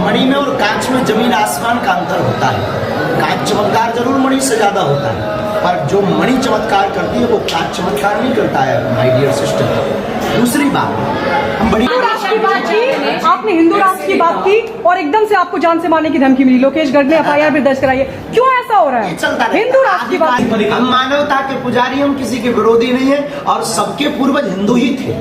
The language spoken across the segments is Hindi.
मणि में और कांच में जमीन आसमान का अंतर होता है। कांच चमत्कार जरूर मणि से ज्यादा होता है, पर जो मणि चमत्कार करती है वो कांच चमत्कार नहीं करता है माय डियर सिस्टर। दूसरी बात, हम बड़ी की बात की, आपने हिंदू राष्ट्र की बात की और एकदम से आपको जान से मारने की धमकी मिली। लोकेश गर्ग ने एफआईआर भी दर्ज कराई है, क्यों ऐसा हो रहा है? चलता हिंदू राष्ट्र की बात, हम मानवता के पुजारी, हम किसी के विरोधी नहीं है और सबके पूर्वज हिंदू ही थे।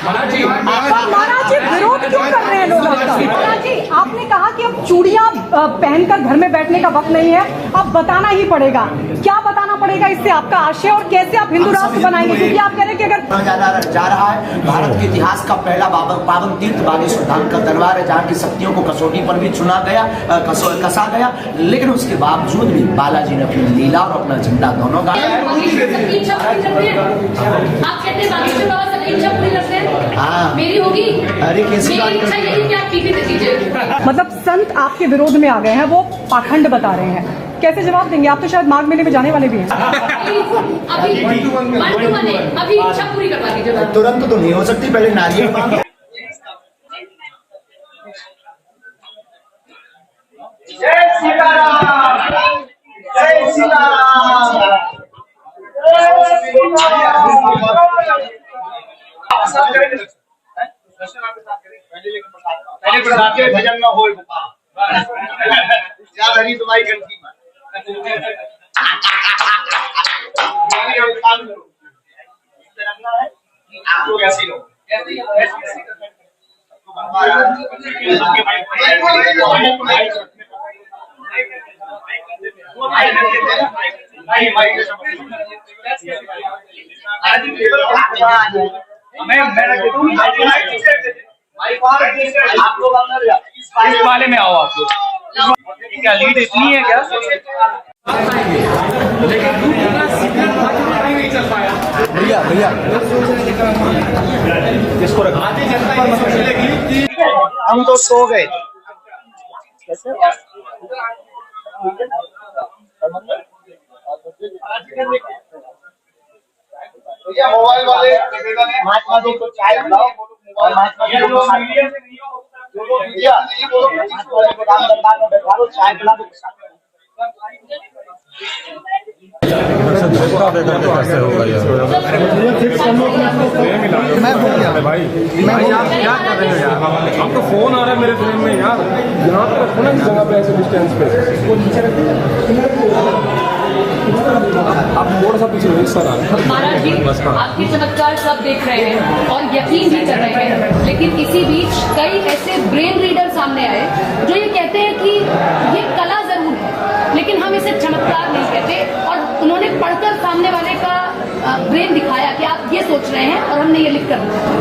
महाराज जी विरोध क्यों कर रहे हैं लोग आपका? महाराज जी आपने कहा कि अब चूड़ियां पहनकर घर में बैठने का वक्त नहीं है, अब बताना ही पड़ेगा। क्या बताना पड़ेगा इससे आपका आशय और कैसे आप हिंदू राष्ट्र बनाएंगे? क्योंकि आप कह रहे हैं कि अगर जा रहा है भारत के इतिहास का पहला पावन तीर्थ बागे सुल्तान का दरबार है, जहाँ की शक्तियों को कसौटी पर भी चुना गया, कसा गया, लेकिन उसके बावजूद भी बालाजी ने अपनी लीला और अपना झंडा दोनों का मेरी होगी। अरे कैसी बात इच्छा यही कि आप टीवी दीजिए। मतलब संत आपके विरोध में आ गए हैं, वो पाखंड बता रहे हैं, कैसे जवाब देंगे? आप तो शायद माघ मेले में जाने वाले भी हैं। अभी इच्छा पूरी करवा दीजिए। तुरंत तो नहीं हो सकती, पहले नारियल बांधो। जय सीताराम, जय सीताराम। पहले प्रसाद के भजन न हो ज्यादा नहीं तुम्हारी गलती आप लोग ऐसे लोग आप लोग इस वाले में आओ। आप लोग क्या लीड इतनी है क्या? भैया भैया किसको रखा? हम तो सो गए। मोबाइल वाले महात्मा जी को चाय पिलाओ और महात्मा जी को राम दरबार में बैठा लो, चाय पिला दो। मैं यार क्या कर रहे हो यार? आपका फोन आ रहा है मेरे फ्रेम में यार। यहाँ पर रखो ना, इस जगह पे ऐसे डिस्टेंस पे इसको नीचे रखिए। आप थोड़ा सा पीछे हो सर। महाराज जी आपके चमत्कार सब देख रहे हैं और यकीन भी कर रहे हैं, लेकिन इसी बीच कई ऐसे ब्रेन रीडर सामने आए जो ये कहते हैं कि ये कला जरूर है लेकिन हम इसे चमत्कार नहीं कहते, और उन्होंने पढ़कर सामने वाले का ब्रेन दिखाया कि आप ये सोच रहे हैं और हमने ये लिख कर।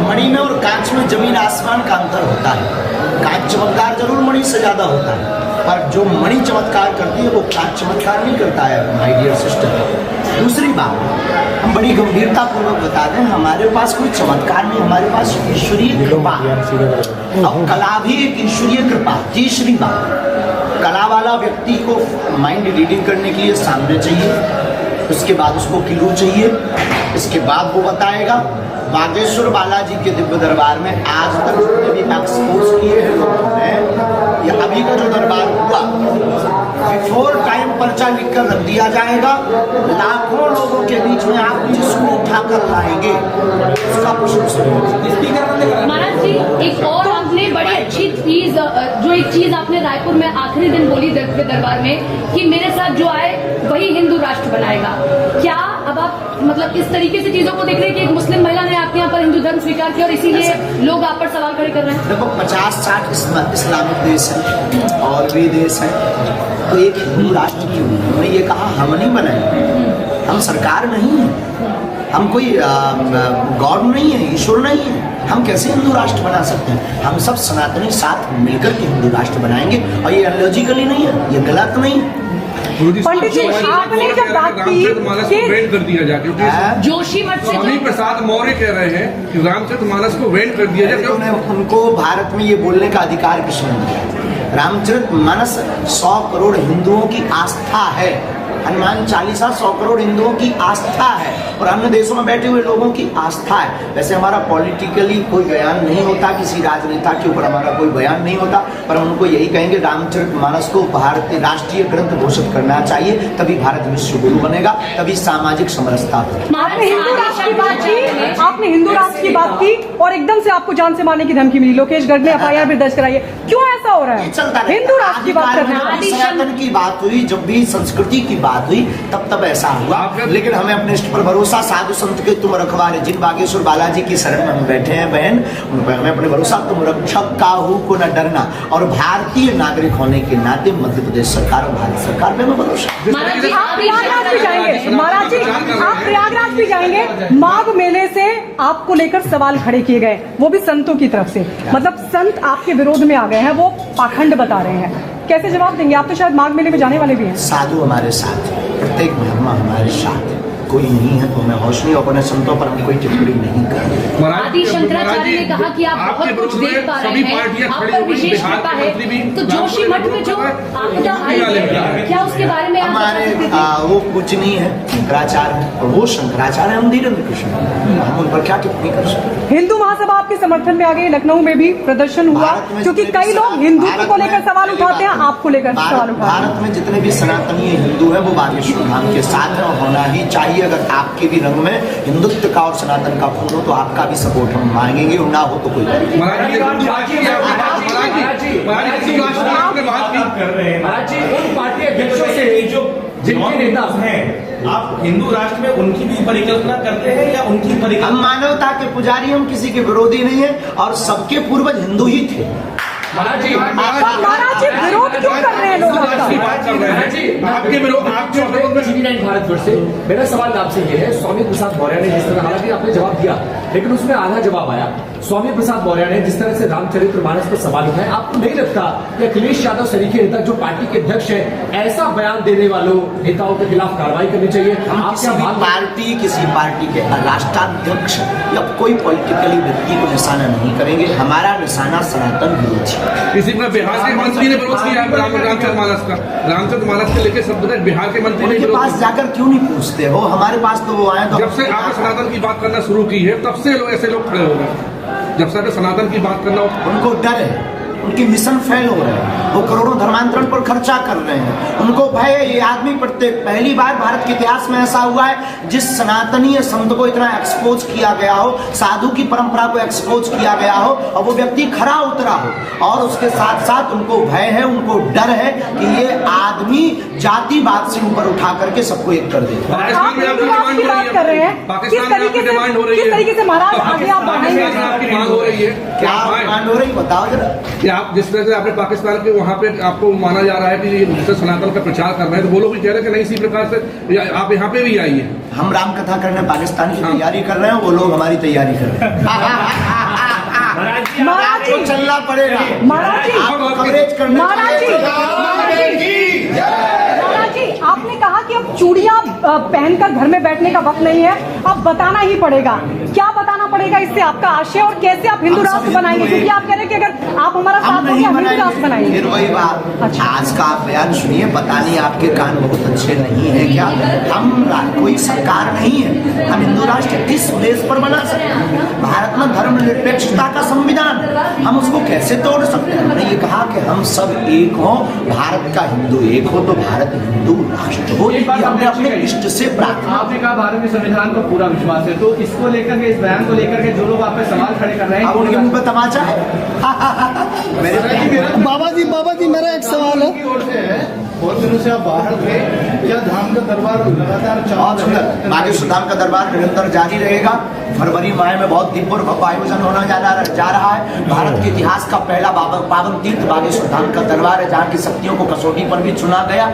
मणि में और कांच में जमीन आसमान का अंतर होता है। कांच चमत्कार जरूर मणि से ज्यादा होता है, पर जो मणि चमत्कार करती है वो कांच चमत्कार नहीं करता है माय डियर सिस्टर। दूसरी बात, हम बड़ी गंभीरता पूर्वक बता दें, हमारे पास कोई चमत्कार नहीं, हमारे पास ईश्वरीय कृपा और कला भी एक ईश्वरीय कृपा। तीसरी बात, कला वाला व्यक्ति को माइंड रीडिंग करने के लिए सामने चाहिए, उसके बाद उसको क्लू चाहिए, इसके बाद वो बताएगा। बागेश्वर बालाजी के दिव्य दरबार में आज तक जितने भी एक्सपोज किए हैं लोगों ने, या अभी का जो दरबार हुआ, बिफोर टाइम पर्चा लिख कर रख दिया जाएगा। लाखों लोगों के बीच में आप जिसको उठाकर लाएंगे उसका महाराज जी एक और आपने बड़ी अच्छी चीज, जो एक चीज आपने रायपुर में आखिरी दिन बोली दिव्य दरबार में कि मेरे साथ जो आए वही हिंदू राष्ट्र बनाएगा। क्या अब आप मतलब इस तरीके से चीजों को देख रहे हैं कि एक मुस्लिम महिला ने आपके यहाँ पर हिंदू धर्म स्वीकार किया और इसीलिए लोग आप पर सवाल खड़े कर रहे हैं? देखो 50-60 इस्लामिक देश है और भी देश है, तो एक हिंदू राष्ट्र क्यों? हमने ये कहा हम नहीं बनाए, हम सरकार नहीं है, हम कोई गॉड नहीं है, ईश्वर नहीं है, हम कैसे हिंदू राष्ट्र बना सकते हैं? हम सब सनातनी साथ मिलकर के हिंदू राष्ट्र बनाएंगे, और ये अनलॉजिकली नहीं है, ये गलत नहीं है। पंडित जी आपने जब बात की कि वेंट कर दिया जाए, क्योंकि जोशी मठ से स्वामी प्रसाद मौर्य कह रहे हैं कि रामचरितमानस को वेंट कर दिया जाए। उनको भारत में ये बोलने का अधिकार किसने दिया? रामचरितमानस 100 करोड़ हिंदुओं की आस्था है, हनुमान चालीसा 100 करोड़ हिंदुओं की आस्था है और अन्य देशों में बैठे हुए लोगों की आस्था है। वैसे हमारा पॉलिटिकली कोई बयान नहीं होता, किसी राजनेता के ऊपर हमारा कोई बयान नहीं होता, पर हम उनको यही कहेंगे रामचरितमानस को भारतीय राष्ट्रीय ग्रंथ घोषित करना चाहिए, तभी भारत विश्व गुरु बनेगा, तभी सामाजिक समरसता होगी। आपने हिंदू राष्ट्र की बात की, आपने हिंदू राष्ट्र की बात की और एकदम से आपको जान से मारने की धमकी मिली। लोकेश गर्ग ने FIR भी दर्ज कराई है, क्यों ऐसा हो रहा है? चलता हिंदू राष्ट्र की बात करना है। सनातन की बात हुई, जब भी संस्कृति की बात हुई तब ऐसा हुआ, लेकिन हमें अपने इष्ट पर भरोसा, साधु संत के तुम रखवारे, जिन बागेश्वर बालाजी की शरण में हम बैठे हैं बहन, उन पर हमें अपने भरोसा, तुम रक्षक काहू को न डरना, और भारतीय नागरिक होने के नाते मध्य प्रदेश सरकार और भारत सरकार में हमें भरोसा। महाराज जी आप प्रयागराज भी जाएंगे, महाराज जी आप प्रयागराज भी जाएंगे, माघ मेले से आपको लेकर सवाल खड़े किए गए, वो भी संतों की तरफ से, मतलब संत आपके विरोध में आ गए हैं, वो पाखंड बता रहे हैं, कैसे जवाब देंगे? आप तो शायद माघ मेले में जाने वाले भी हैं। साधु हमारे साथ है, प्रत्येक महात्मा हमारे साथ है, कोई नहीं है तो मैं होश नहीं, अपने संतों पर हम कोई टिप्पणी नहीं करेंगे। आदि शंकराचार्य ने कहा कि आप बहुत कुछ देख पा रहे हैं, आप पर विशेष कृपा है, तो जोशी मठ में जो आपदा आई है, क्या उसके बारे में आप बता सकते थे? वो कुछ नहीं है, शंकराचार्य है, और वो शंकराचार्य हम धीरेन्द्र कृष्ण, हम उन पर क्या टिप्पणी कर सकते हैं? हिंदू महासभा आपके समर्थन में आ गई, लखनऊ में भी प्रदर्शन हुआ, क्योंकि कई लोग हिंदुत्व को लेकर सवाल उठाते हैं, आपको लेकर सवाल उठाते हैं। भारत में जितने भी सनातनीय हिंदू है वो बागेश्वर धाम के साथ है और होना ही चाहिए। अगर आपके भी रंग में हिंदुत्व का और सनातन का खून हो तो आपका भी सपोर्ट हम मांगेंगे, और ना हो तो कोई महाराज जी उन पार्टी अध्यक्षों से जो जिनके नेता हैं, आप हिंदू राष्ट्र में उनकी भी परिकल्पना करते हैं या उनकी हम परिकल्पना? मानवता के पुजारी, हम किसी के विरोधी नहीं है, और सबके पूर्वज हिंदू ही थे। महाराज जी विरोध क्यों कर रहे हैं लोग आपका? आपके विरोध, आपके TV9 भारतवर्ष से मेरा सवाल आपसे ये है, स्वामी प्रसाद मौर्य ने जिस तरह, हालांकि आपने जवाब दिया लेकिन उसमें आधा जवाब आया, स्वामी प्रसाद मौर्य ने जिस तरह से रामचरितमानस पर सवाल उठाए, आपको नहीं लगता कि अखिलेश यादव सरीखे नेता जो पार्टी के अध्यक्ष है, ऐसा बयान देने वालों नेताओं के खिलाफ कार्रवाई करनी चाहिए? किसी पार्टी के राष्ट्राध्यक्ष या कोई पॉलिटिकली व्यक्ति को निशाना नहीं करेंगे, हमारा निशाना सनातन विरोध है। इसी पर बिहार के मंत्री ने विरोध किया रामचरितमानस का, रामचरितमानस के लेकर शब्द तक बिहार के मंत्री ने उनके पास जाकर क्यों नहीं पूछते हो? हमारे पास तो वो आए तो जब से आपने सनातन की बात करना शुरू की है तब से ऐसे लोग खड़े हो गए, जब से आपने सनातन की बात करना, उनको डर है, उनके मिशन फेल हो रहे हैं, वो करोड़ों धर्मांतरण पर खर्चा कर रहे हैं, उनको भय है। ये आदमी पहली बार भारत के इतिहास में ऐसा हुआ है जिस सनातनीय संत को इतना एक्सपोज किया गया हो, साधु की परंपरा को एक्सपोज किया गया हो और वो व्यक्ति खरा उतरा हो, और उसके साथ साथ उनको भय है, उनको डर है कि ये आदमी जातिवाद से ऊपर उठा करके सबको एक कर देगा। पाकिस्तान में आपकी डिमांड हो रही है, कर रहे हैं, पाकिस्तान में आपकी डिमांड हो रही है, किस तरीके से महाराज आगे आप बढ़ाएंगे? आपकी मांग हो रही है, क्या डिमांड हो रही बताओ जरा। कि आप जिस तरह से आपने पाकिस्तान के वहाँ पे आपको माना जा रहा है कि ये सनातन का प्रचार कर रहे हैं, तो वो लोग भी कह रहे हैं कि नहीं, इसी प्रकार से आप यहाँ पे भी आइए। हम राम कथा करने पाकिस्तान की तैयारी कर रहे हैं, वो लोग हमारी तैयारी कर रहे हैं। महाराज जी चलना पड़ेगा, महाराज जी आपको कवरेज करना महाराज जी आपने कहा कि अब चूड़ियां पहनकर घर में बैठने का वक्त नहीं है, अब बताना ही पड़ेगा। क्या बताना पड़ेगा इससे आपका आशय, और कैसे आप हिंदू राष्ट्र बनाएंगे? क्योंकि आप कह रहे हैं कि अगर आप हमारा साथ दोगे हम हिंदू राष्ट्र बनाएंगे। फिर वही बात, अच्छा। आज का आप बयान सुनिए, पता नहीं आपके कान बहुत अच्छे नहीं है क्या? हम कोई सरकार नहीं है, हम हिंदू राष्ट्र किस बेस पर बना सकते हैं? भारत में धर्मनिरपेक्षता का संविधान, हम उसको कैसे तोड़ सकते हैं? हमने ये कहा कि हम सब एक हों, भारत का हिंदू एक हो तो भारत हिंदू राष्ट्र हो, ये हमने अपने इष्ट से प्रार्थना। आपने कहा भारत में संविधान को पूरा विश्वास है, तो इसको लेकर के, इस बयान को लेकर के जो लोग आप पे सवाल खड़े कर रहे हैं, अब उनके मुंह पे तमाचा है। बाबा जी मेरा एक सवाल है, बहुत दिनों से आप बाहर थे, क्या धाम का दरबार लगातार बहुत सुंदर, बागेश्वर धाम का दरबार निरंतर जारी रहेगा। फरवरी माह में बहुत दिव्य और भव्य आयोजन होना जा रहा है। भारत के इतिहास का पहला पावन तीर्थ बागेश्वर धाम का दरबार है, जहाँ की शक्तियों को कसौटी पर भी चुना गया,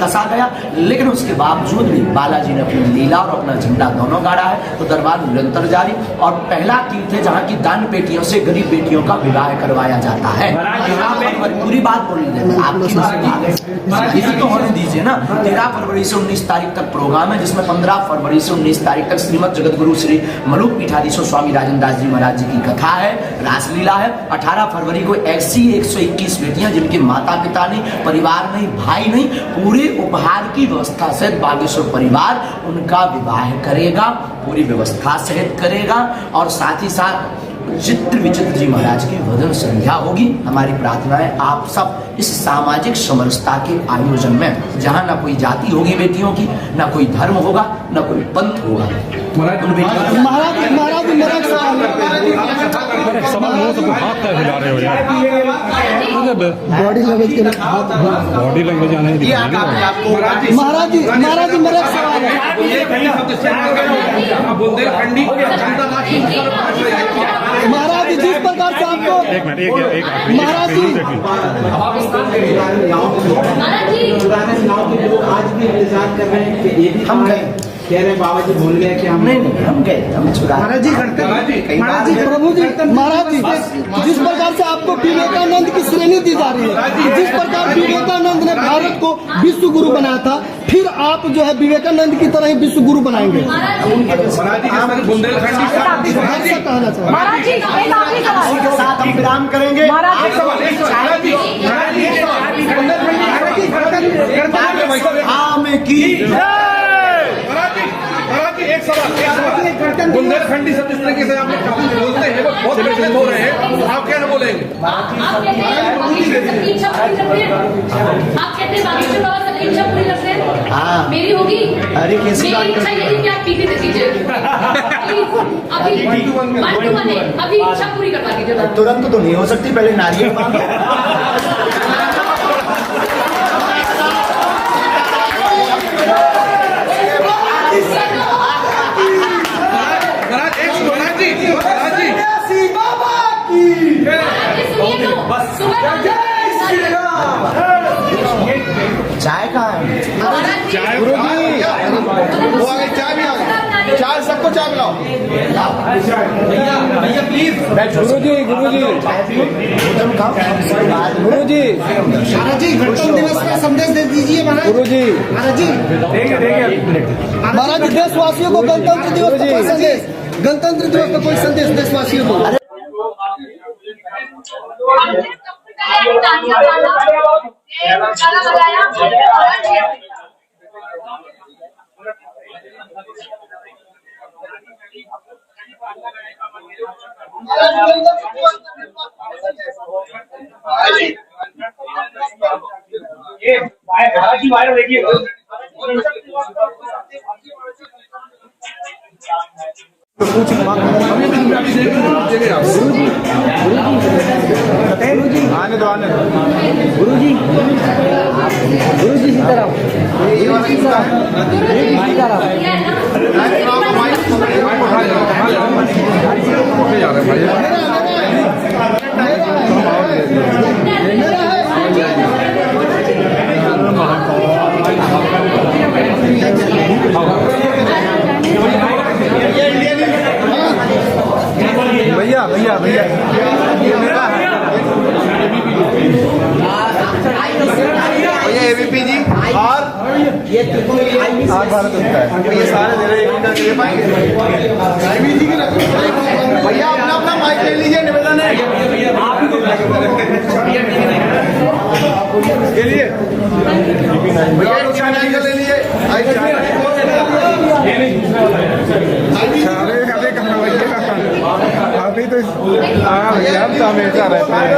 कसा गया, लेकिन उसके बावजूद भी बालाजी ने अपनी लीला और अपना झंडा दोनों गाड़ा है, तो दरबार निरंतर जारी। और पहला तीर्थ है जहाँ की दान पेटियों से गरीब बेटियों का विवाह करवाया जाता है। पूरी बात बोल आपकी बात ये तो होने दीजिए ना। 13 फरवरी से 19 तारीख तक प्रोग्राम है, जिसमें 15 फरवरी से 19 तारीख तक श्रीमद जगत गुरु श्री मलुक पीठाधीश्वर स्वामी राजन दास जी महाराज जी की कथा है, रासलीला है। 18 फरवरी को ऐसी 121 बेटियां जिनके माता पिता नहीं, परिवार नहीं, भाई नहीं, पूरे उपहार की व्यवस्था सहित बागेश्वर परिवार उनका विवाह करेगा, पूरी व्यवस्था सहित करेगा। और साथ ही साथ चित्र विचित्र जी महाराज की भजन संध्या होगी। हमारी प्रार्थना है आप सब इस सामाजिक समरसता के आयोजन में, जहाँ ना कोई जाति होगी बेटियों की, ना कोई धर्म होगा, ना कोई पंथ होगा, महाराज मेरा एक सवाल है। बॉडी लैंग्वेज के बॉडी लैंग्वेज आने महाराज जी मेरा एक सवाल है। महाराज जी जिस प्रकार से आपको महाराज जी पुराने चुनाव के लोग आज भी इंतजार कर रहे हैं कि ये भी हम गए, कह रहे बाबा जी भूल गए कि हम नहीं हम गए, हम चुरा महाराज जी महाराज जी प्रभु जी महाराज जी जिस प्रकार से आपको विवेकानंद की श्रेणी दी जा रही है, जिस प्रकार विवेकानंद ने भारत को विश्व गुरु बनाया था, फिर आप जो है विवेकानंद की तरह ही विश्व गुरु बनाएंगे। महाराज जी एक आखिरी सवाल के साथ हम विराम करेंगे। एक सवाल, बुंदेलखंडी सब जिस तरीके से आप लोग बोलते हैं वो बहुत प्रचलित हो रहे हैं, आप क्या बोलेंगे? आप कहते हैं बागेश्वर सबकी इच्छा पूरी करते हैं, आप कहते हैं बागेश्वर बाबा सबकी इच्छा पूरी करते हैं। हाँ। मेरी होगी, अरे कैसी बात मेरी इच्छा यही कि आप टीवी दे दीजिए अभी 1 to 1 है, अभी इच्छा पूरी करवा दीजिए। तुरंत तो नहीं हो सकती, पहले नारियल मांगो। चाय कहाँ है? वो आगे चाय भी आ गई, चाय सबको चाय पिलाओ। भैया प्लीज गुरुजी महाराज जी गणतंत्र दिवस का संदेश दे दीजिए महाराज। गुरुजी महाराज जी महाराज जी देशवासियों को गणतंत्र दिवस का कोई संदेश, गणतंत्र दिवस का कोई संदेश देशवासियों को। वायरल देखिए आने दो गुरुजी सीताराम भैया एबीपी जी और भारत होता है, ये सारे दे रहे पाएंगे। भैया अपना माइक ले लीजिए, निवेदन है के लिए भैया ले लीजिए। अभी तो हम तो हमेशा रहते हैं।